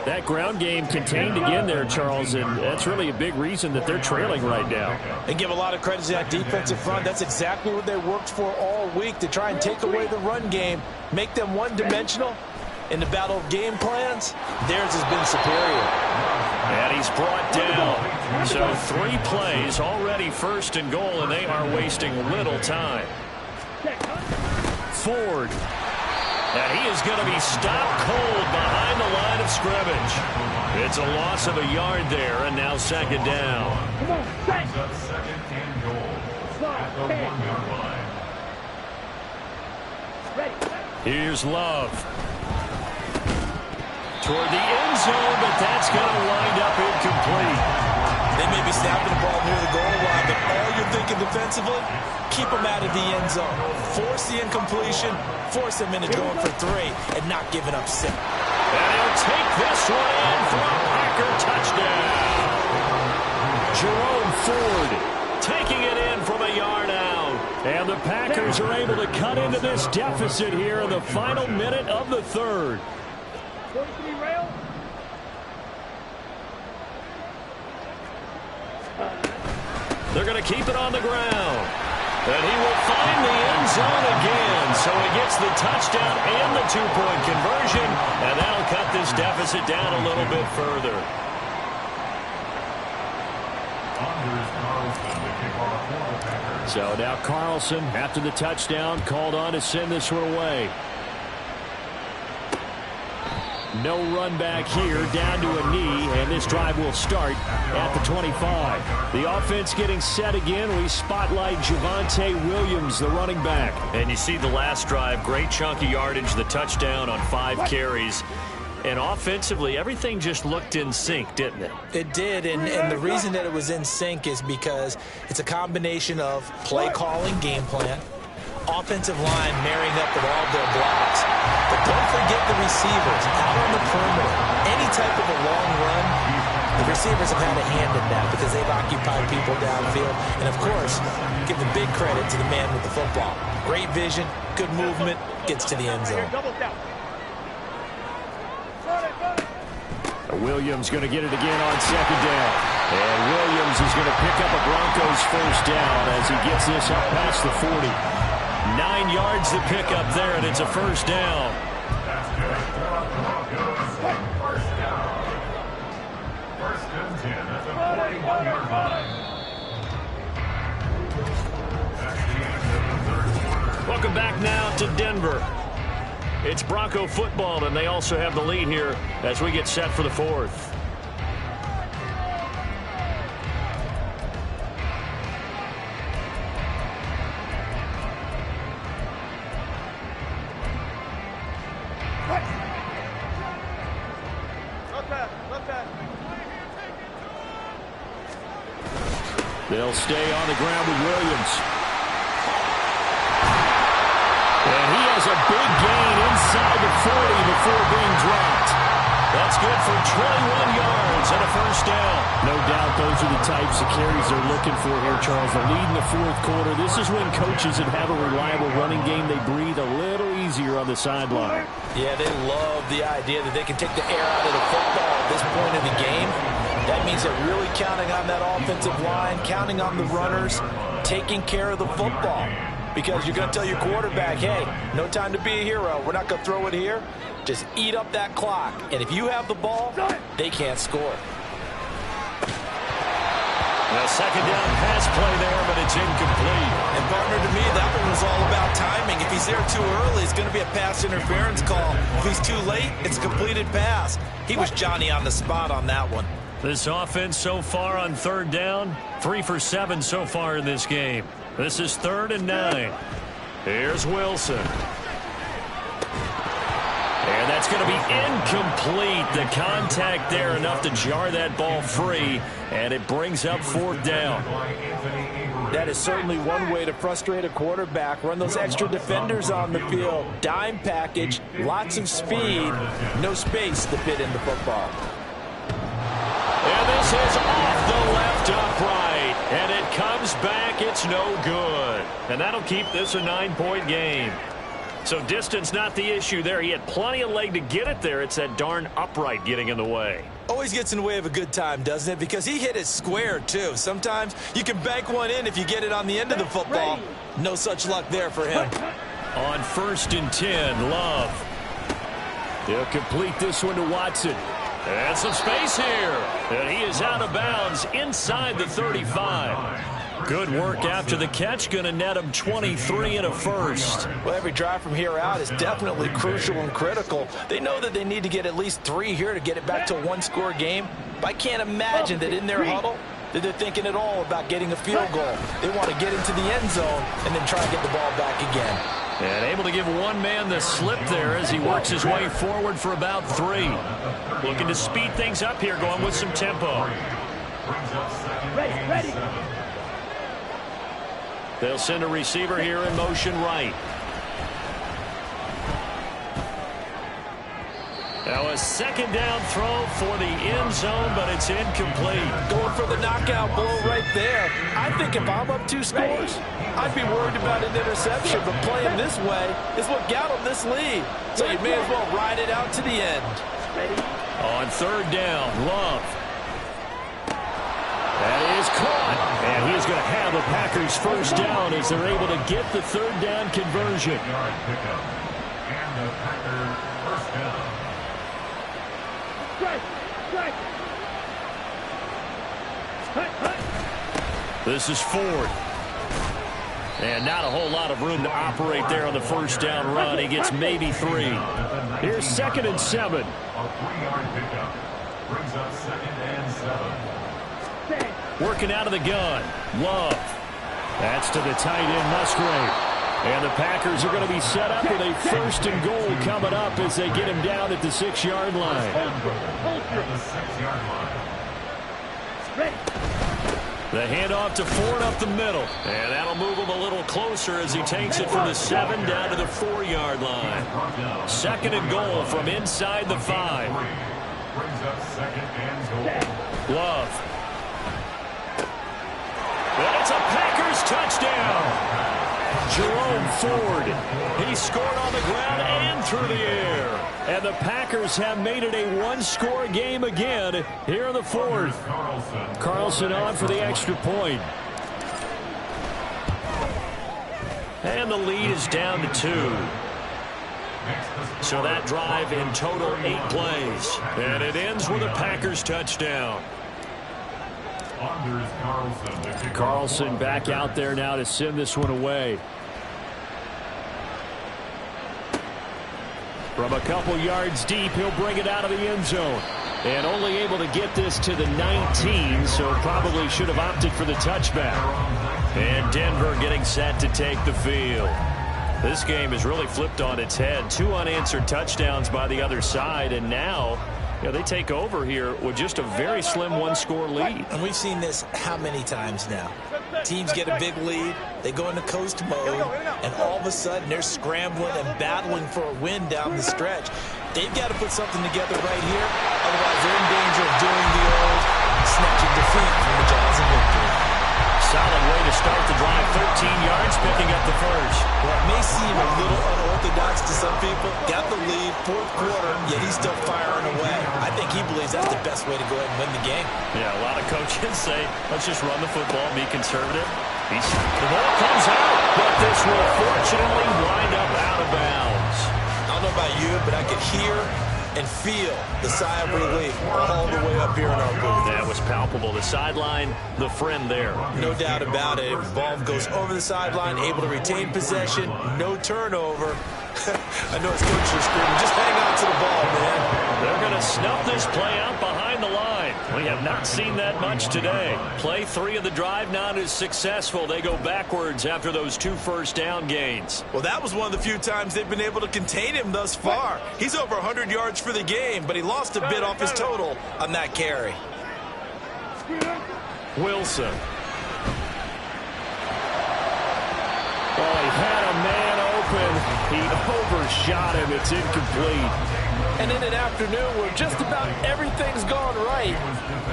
Speaker 3: That ground game contained again there, Charles, and that's really a big reason that they're trailing right now.
Speaker 5: They give a lot of credit to that defensive front. That's exactly what they worked for all week, to try and take away the run game, make them one-dimensional. In the battle of game plans, theirs has been superior.
Speaker 8: And he's brought down. So 3 plays, already 1st and goal, and they are wasting little time.
Speaker 3: Ford.
Speaker 8: And he is going to be stopped cold behind the line of scrimmage. It's a loss of a yard there, and now 2nd down.
Speaker 7: Brings up 2nd and goal at the 1-yard line.
Speaker 3: Here's Love.
Speaker 8: Toward the end zone, but that's going to wind up incomplete.
Speaker 5: They may be snapping the ball near the goal line, but all you're thinking defensively, keep them out of the end zone. Force the incompletion, force them into going for 3, and not giving up 6.
Speaker 8: And he'll take this one in for a Packer touchdown.
Speaker 3: Jerome Ford
Speaker 8: taking it in from a yard out.
Speaker 3: And the Packers are able to cut into this deficit here in the final minute of the 3rd.
Speaker 8: They're going to keep it on the ground. And he will find the end zone again. So he gets the touchdown and the 2-point conversion. And that'll cut this deficit down a little bit further.
Speaker 3: So now Carlson, after the touchdown, called on to send this one away. No run back here, down to a knee, and this drive will start at the 25. The offense getting set again. We spotlight Javonte Williams, the running back.
Speaker 8: And you see the last drive, great chunky yardage, the touchdown on 5 carries. And offensively, everything just looked in sync, didn't it?
Speaker 5: It did, and the reason that it was in sync is because it's a combination of play calling, game plan, offensive line marrying up with all their blocks. But don't forget the receivers out on the perimeter. Any type of a long run, the receivers have had a hand in that because they've occupied people downfield. And, of course, give the big credit to the man with the football. Great vision, good movement, gets to the end zone.
Speaker 3: Williams going to get it again on 2nd down. And Williams is going to pick up a Broncos 1st down as he gets this up past the 40.
Speaker 8: 9 yards to pick up there, and it's a 1st down.
Speaker 7: That's good. Broncos, 1st down. 1st and 10 at the 41-yard line. That's the end of the 3rd quarter.
Speaker 8: Welcome back now to Denver. It's Bronco football, and they also have the lead here as we get set for the 4th.
Speaker 3: They'll stay on the ground with Williams. And he has a big gain inside the 40 before being dropped.
Speaker 8: That's good for 21 yards and a 1st down.
Speaker 3: No doubt those are the types of carries they're looking for here, Charles. The lead in the 4th quarter. This is when coaches that have a reliable running game, they breathe a little easier on the sideline.
Speaker 5: Yeah, they love the idea that they can take the air out of the football at this point in the game. That means they're really counting on that offensive line, counting on the runners, taking care of the football. Because you're going to tell your quarterback, hey, no time to be a hero. We're not going to throw it here. Just eat up that clock. And if you have the ball, they can't score.
Speaker 3: A second down pass play there, but it's incomplete.
Speaker 4: And partner, to me, that one was all about timing. If he's there too early, it's going to be a pass interference call. If he's too late, it's a completed pass. He was Johnny on the spot on that one.
Speaker 3: This offense so far on third down, 3 for 7 so far in this game. This is 3rd and 9. Here's Wilson. And that's going to be incomplete. The contact there enough to jar that ball free, and it brings up 4th down.
Speaker 5: That is certainly one way to frustrate a quarterback. Run those extra defenders on the field. Dime package, lots of speed, no space to fit in the football.
Speaker 3: And this is off the left upright, and it comes back. It's no good. And that'll keep this a 9-point game. So distance not the issue there. He had plenty of leg to get it there. It's that darn upright getting in the way.
Speaker 4: Always gets in the way of a good time, doesn't it? Because he hit it square, too. Sometimes you can bank one in if you get it on the end of the football. No such luck there for him.
Speaker 3: On 1st and 10, Love. He'll complete this one to Watson. And some space here. And he is out of bounds inside the 35. Good work after the catch. Going to net him 23 and a first.
Speaker 5: Well, every drive from here out is definitely crucial and critical. They know that they need to get at least 3 here to get it back to a 1-score game. But I can't imagine that in their huddle that they're thinking at all about getting a field goal. They want to get into the end zone and then try to get the ball back again.
Speaker 3: And able to give one man the slip there as he works his way forward for about 3. Looking to speed things up here, going with some tempo.
Speaker 6: Ready.
Speaker 3: They'll send a receiver here in motion right. Now a second down throw for the end zone, but it's incomplete.
Speaker 5: Going for the knockout blow right there. I think if I'm up 2 scores, I'd be worried about an interception, but playing this way is what got them this lead. So you may as well ride it out to the end.
Speaker 3: On 3rd down, Love. That is caught, and he is going to have the Packers first down as they're able to get the 3rd down conversion. This is 4th. And not a whole lot of room to operate there on the first down run. He gets maybe 3. Here's 2nd and 7.
Speaker 7: A 3-yard pickup brings up 2nd and 7.
Speaker 3: Working out of the gun. Love. That's to the tight end, Musgrave. And the Packers are going to be set up with a 1st and goal coming up as they get him down at the 6-yard line.
Speaker 7: The 6-yard line.
Speaker 3: The handoff to Ford up the middle. And that'll move him a little closer as he takes it from the 7 down to the 4-yard line. 2nd and goal from inside the 5.
Speaker 7: Brings up 2nd and goal.
Speaker 3: Love. And it's a Packers touchdown. Jerome Ford. He scored on the ground and through the air. And the Packers have made it a 1-score game again here in the 4th. Carlson on for the extra point. And the lead is down to 2. So that drive in total 8 plays. And it ends with a Packers touchdown. Carlson back out there now to send this one away. From a couple yards deep, he'll bring it out of the end zone. And only able to get this to the 19, so probably should have opted for the touchback. And Denver getting set to take the field. This game has really flipped on its head. 2 unanswered touchdowns by the other side, and now they take over here with just a very slim 1-score lead.
Speaker 4: And we've seen this how many times now? Teams get a big lead, they go into coast mode, and all of a sudden they're scrambling and battling for a win down the stretch. They've got to put something together right here, otherwise they're in danger of doing the old snatching defeat from the jaws of victory.
Speaker 3: Solid way to start the drive, 13 yards, picking up the first.
Speaker 4: Well, it may seem a little unorthodox to some people. Got the lead, 4th quarter, yet he's still firing away. I think he believes that's the best way to go ahead and win the game.
Speaker 3: Yeah, a lot of coaches say, let's just run the football, be conservative. The ball comes out, but this will fortunately wind up out of bounds.
Speaker 4: I don't know about you, but I could hear and feel the sigh of relief all the way up here in our booth.
Speaker 8: That was palpable. The sideline, the friend there.
Speaker 4: No doubt about it. If the ball goes over the sideline, able to retain possession, no turnover. I know his coach is screaming, just hang on to the ball, man.
Speaker 8: They're going to snuff this play out behind the line. We have not seen that much today. Play 3 of the drive not as successful. They go backwards after those 2 first-down gains.
Speaker 4: Well, that was one of the few times they've been able to contain him thus far. He's over 100 yards for the game, but he lost a bit off his total on that carry.
Speaker 8: Wilson. Oh, he had a man open. He overshot him. It's incomplete.
Speaker 5: And in an afternoon where just about everything's gone right,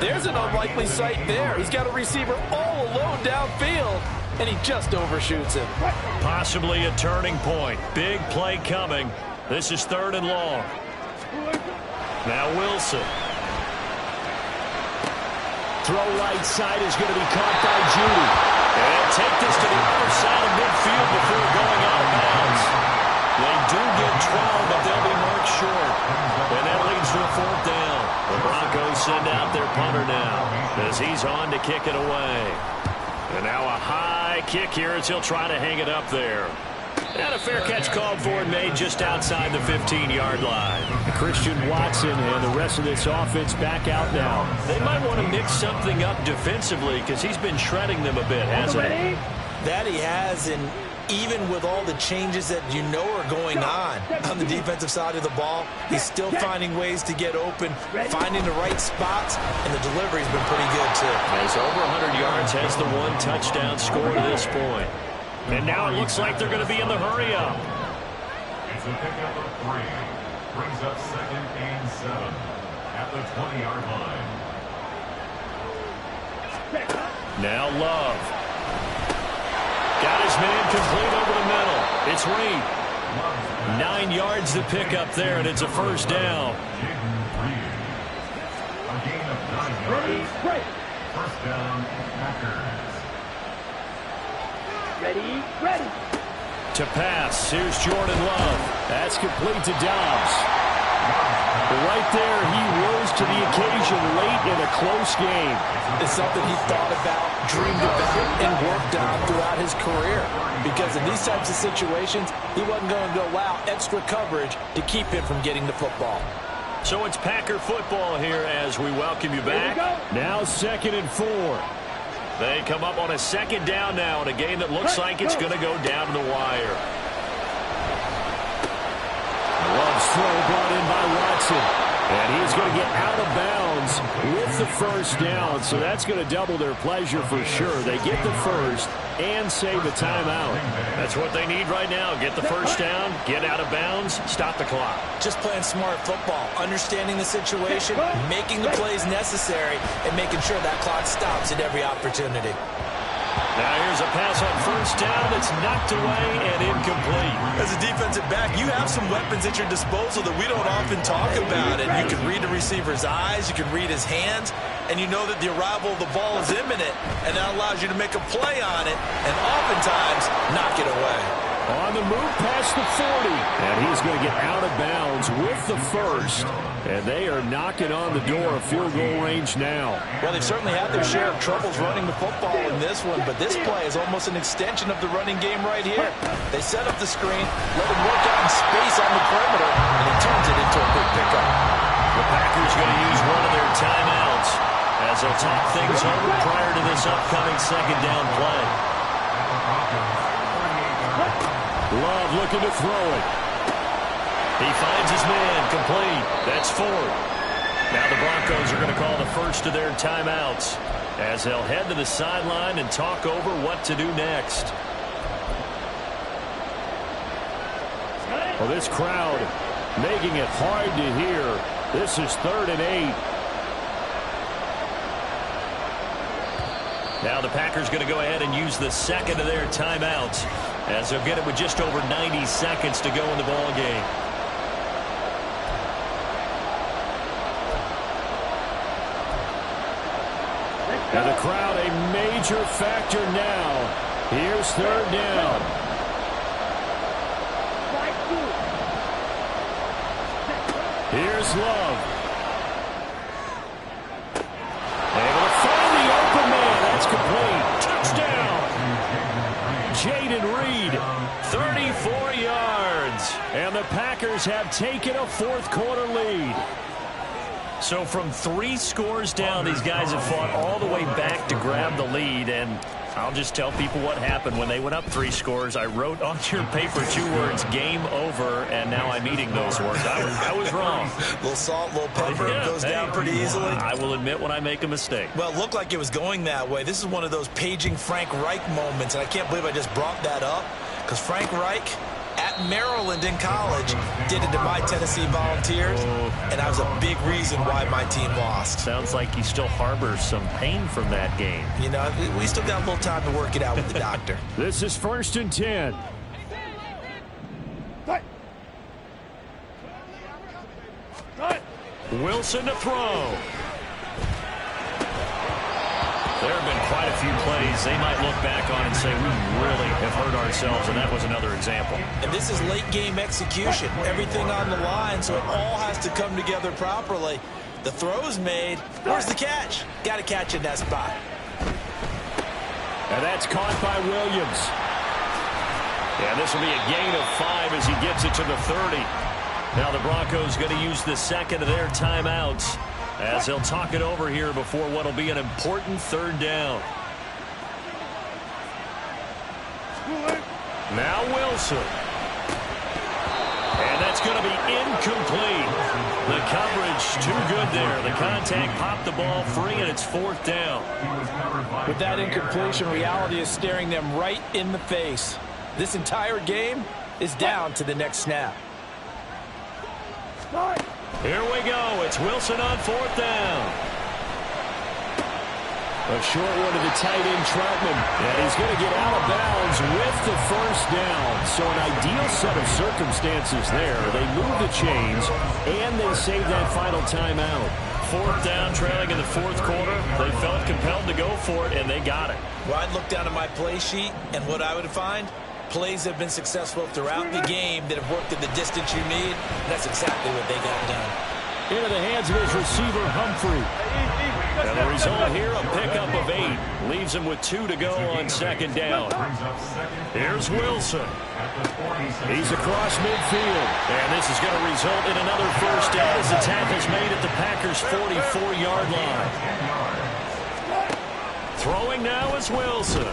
Speaker 5: there's an unlikely sight there. He's got a receiver all alone downfield, and he just overshoots him.
Speaker 8: Possibly a turning point. Big play coming. This is 3rd and long. Now Wilson.
Speaker 3: Throw right side is going to be caught by Judy.
Speaker 8: And take this to the other side of midfield before going out of bounds. They do get 12, but they'll be marked short. And that leads to a 4th down. The Broncos send out their punter now as he's on to kick it away. And now a high kick here as he'll try to hang it up there. And a fair catch called for and made just outside the 15-yard line.
Speaker 3: Christian Watson and the rest of this offense back out now.
Speaker 8: They might want to mix something up defensively because he's been shredding them a bit, hasn't he?
Speaker 4: That he has, and even with all the changes that you know are going on the defensive side of the ball, he's still finding ways to get open, finding the right spots, and the delivery's been pretty good too.
Speaker 8: Has over 100 yards, has the 1 touchdown score to this point. And now it looks like they're going to be in the hurry-up.
Speaker 7: It's a pickup of 3. Brings up 2nd and 7 at the 20-yard line.
Speaker 8: Now Love. Got his man complete over the middle. It's Reed. 9 yards to pick up there, and it's a 1st down.
Speaker 7: A gain of 9 yards. 1st down, Packers.
Speaker 6: Ready.
Speaker 8: To pass, here's Jordan Love.
Speaker 3: That's complete to Dobbs. But right there, he rose to the occasion late in a close game.
Speaker 5: It's something he thought about, dreamed about, and worked on throughout his career. Because in these types of situations, he wasn't going to allow extra coverage to keep him from getting the football.
Speaker 8: So it's Packer football here as we welcome you back.
Speaker 3: Now 2nd and 4.
Speaker 8: They come up on a 2nd down now in a game that looks like it's going to go down to the wire.
Speaker 3: Love's throw brought in by Watson. And he's going to get out of bounds with the 1st down. So that's going to double their pleasure for sure. They get the 1st and save a timeout.
Speaker 8: That's what they need right now. Get the 1st down, get out of bounds, stop the clock.
Speaker 4: Just playing smart football, understanding the situation, making the plays necessary, and making sure that clock stops at every opportunity.
Speaker 8: Now here's a pass on 1st down. It's knocked away and incomplete.
Speaker 4: As a defensive back, you have some weapons at your disposal that we don't often talk about. And you can read the receiver's eyes, you can read his hands, and you know that the arrival of the ball is imminent, and that allows you to make a play on it and oftentimes knock it away.
Speaker 3: On the move past the 40. And he's going to get out of bounds with the 1st. And they are knocking on the door of field goal range now.
Speaker 5: Well, they've certainly had their share of troubles running the football in this one, but this play is almost an extension of the running game right here. They set up the screen, let him work out in space on the perimeter, and he turns it into a big pickup.
Speaker 8: The Packers going to use one of their timeouts as they'll talk things over prior to this upcoming 2nd down play.
Speaker 3: Love looking to throw it.
Speaker 8: He finds his man complete. That's 4. Now the Broncos are going to call the 1st of their timeouts as they'll head to the sideline and talk over what to do next.
Speaker 3: Well, this crowd making it hard to hear. This is 3rd and 8.
Speaker 8: Now the Packers going to go ahead and use the 2nd of their timeouts as they'll get it with just over 90 seconds to go in the ball game.
Speaker 3: And the crowd a major factor now. Here's 3rd down. Here's Love. Able to find the open man. That's complete. Touchdown. Jaden Reed, 34 yards. And the Packers have taken a fourth-quarter lead. So from 3 scores down, these guys have fought all the way back to grab the lead. And I'll just tell people what happened when they went up 3 scores. I wrote on your paper 2 words, game over, and now I'm eating those words. I was wrong.
Speaker 4: A little salt, a little pepper, goes down pretty easily.
Speaker 3: I will admit when I make a mistake.
Speaker 4: Well, it looked like it was going that way. This is one of those paging Frank Reich moments, and I can't believe I just brought that up, because Frank Reich at Maryland in college did it to my Tennessee Volunteers, and that was a big reason why my team lost.
Speaker 3: Sounds like he still harbors some pain from that game.
Speaker 4: You know, we still got a little time to work it out with the doctor.
Speaker 3: This is 1st and 10. Wilson to throw. There have been quite a few plays they might look back on and say, we really have hurt ourselves, and that was another example.
Speaker 4: And this is late-game execution. Everything on the line, so it all has to come together properly. The throw's made. Where's the catch? Got to catch in that spot.
Speaker 3: And that's caught by Williams. And this will be a gain of 5 as he gets it to the 30. Now the Broncos going to use the second of their timeouts, as they'll talk it over here before what will be an important 3rd down. Now Wilson. And that's going to be incomplete. The coverage too good there. The contact popped the ball free, and it's 4th down.
Speaker 5: With that incompletion, reality is staring them right in the face. This entire game is down to the next snap.
Speaker 3: Here we go. It's Wilson on 4th down. A short one to the tight end, Troutman. And he's going to get out of bounds with the 1st down. So an ideal set of circumstances there. They move the chains, and they save that final timeout. 4th down, trailing in the 4th quarter. They felt compelled to go for it, and they got it.
Speaker 4: Well, I'd look down at my play sheet, and what I would find, plays have been successful throughout the game that have worked at the distance you need. That's exactly what they got done.
Speaker 3: Into the hands of his receiver, Humphrey. And the result here, a pickup of 8. Leaves him with 2 to go on 2nd down. Here's Wilson. He's across midfield. And this is going to result in another 1st down as the tackle's made at the Packers' 44-yard line. Throwing now is Wilson.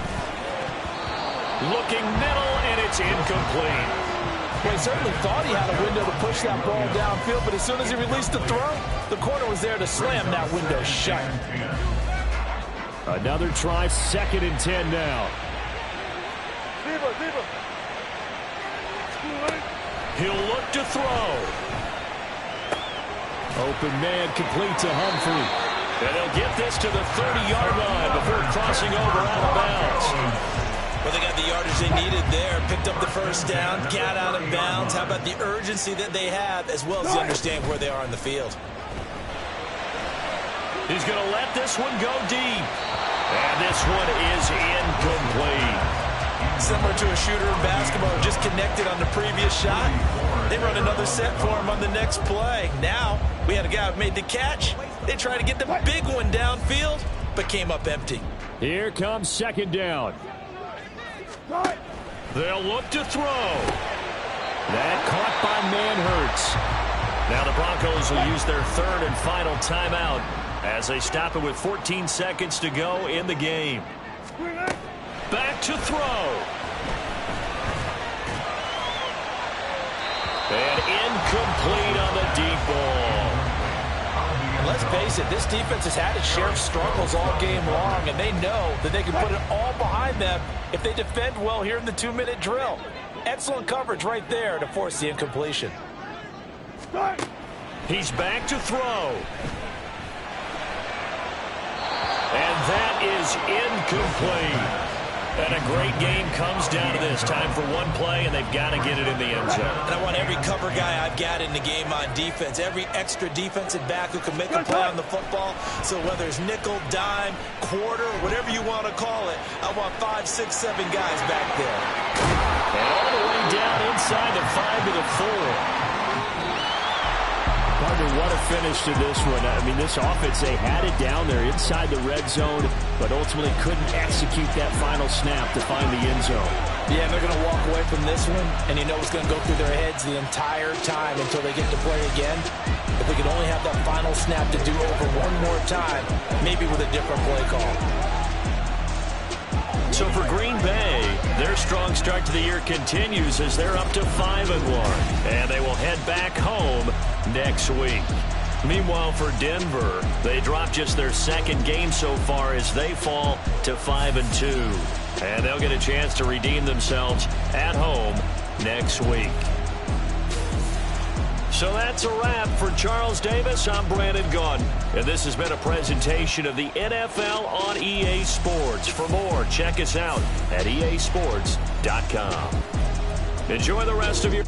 Speaker 3: Looking middle, and it's incomplete.
Speaker 5: Well, he certainly thought he had a window to push that ball downfield, but as soon as he released the throw, the corner was there to slam that window shut.
Speaker 3: Another try, 2nd and 10 now. He'll look to throw. Open man complete to Humphrey. And they'll get this to the 30-yard line before crossing over out of bounds.
Speaker 4: Well, they got the yardage they needed there, picked up the 1st down, got out of bounds. How about the urgency that they have, as well as they understand where they are in the field?
Speaker 3: He's going to let this one go deep. And this one is incomplete.
Speaker 4: Similar to a shooter in basketball, just connected on the previous shot. They run another set for him on the next play. Now, we had a guy who made the catch. They tried to get the big one downfield, but came up empty.
Speaker 3: Here comes 2nd down. They'll look to throw. That caught by Manhurts. Now the Broncos will use their 3rd and final timeout as they stop it with 14 seconds to go in the game. Back to throw. And incomplete on the deep ball.
Speaker 5: And let's face it, this defense has had its share of struggles all game long, and they know that they can put it all behind them if they defend well here in the 2-minute drill. Excellent coverage right there to force the incompletion.
Speaker 3: He's back to throw. And that is incomplete. And a great game comes down to this. Time for one play, and they've got to get it in the end zone.
Speaker 4: And I want every cover guy I've got in the game on defense, every extra defensive back who can make a play on the football. So whether it's nickel, dime, quarter, whatever you want to call it, I want 5, 6, 7 guys back there.
Speaker 3: And all the way down inside the 5 to the 4. Gardner, what a finish to this one. I mean, this offense, they had it down there inside the red zone, but ultimately couldn't execute that final snap to find the end zone.
Speaker 5: Yeah, and they're going to walk away from this one, and you know it's going to go through their heads the entire time until they get to play again. If they could only have that final snap to do over one more time, maybe with a different play call.
Speaker 3: So for Green Bay, their strong start to the year continues as they're up to 5-1. And they will head back home next week. Meanwhile, for Denver, they dropped just their second game so far as they fall to 5-2. And they'll get a chance to redeem themselves at home next week. So that's a wrap for Charles Davis. I'm Brandon Gaudin, and this has been a presentation of the NFL on EA Sports. For more, check us out at easports.com. Enjoy the rest of your...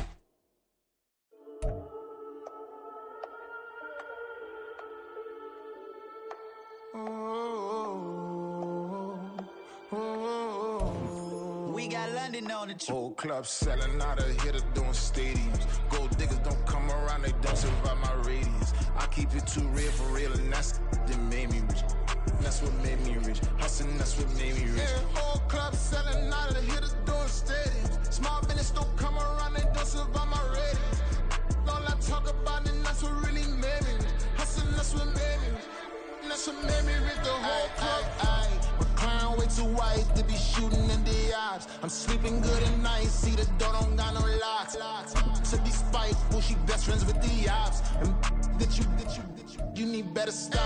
Speaker 1: We got London on the trip.
Speaker 9: Whole club selling out of hitter doing stadiums. Gold diggers don't come around, they don't survive my radius. I keep it too real for real, and that's that made me rich. That's what made me rich. Hustling, that's what made me rich. Yeah, whole club selling out of hitters doing stadiums. Small business don't come around, they don't survive my radius. All I talk about, and that's what really made me rich. Hustling, that's what made me rich. That's what made me rich. The whole club. Clown way too white to be shooting in the eyes. I'm sleeping good at night, see the door don't got no locks. To be spiteful, she best friends with the ops. And you need better stop.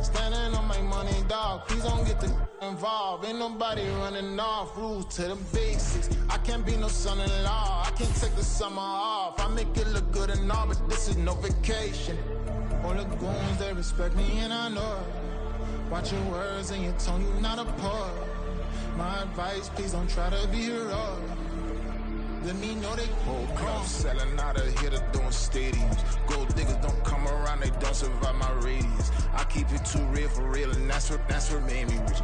Speaker 9: Standing on my money, dog. Please don't get the involved. Ain't nobody running off. Rules to the basics. I can't be no son-in-law. I can't take the summer off. I make it look good and all, but this is no vacation. All the goons, they respect me and I know it. Watch your words and your tone, you not a part. My advice, please don't try to be heroic. Let me know they whole club selling out of hitter doing stadiums. Gold diggers don't come around, they don't survive my radius. I keep it too real for real, and that's what made me rich.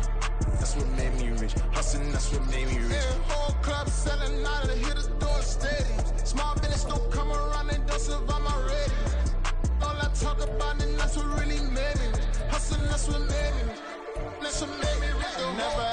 Speaker 9: That's what made me rich. Hustling, that's what made me rich. Yeah, whole club selling out of hitters doing stadiums. Small business don't come around, they don't survive my radius. All I talk about, and that's what really made me rich. Hustling, that's what made me rich. That's what made me rich. Never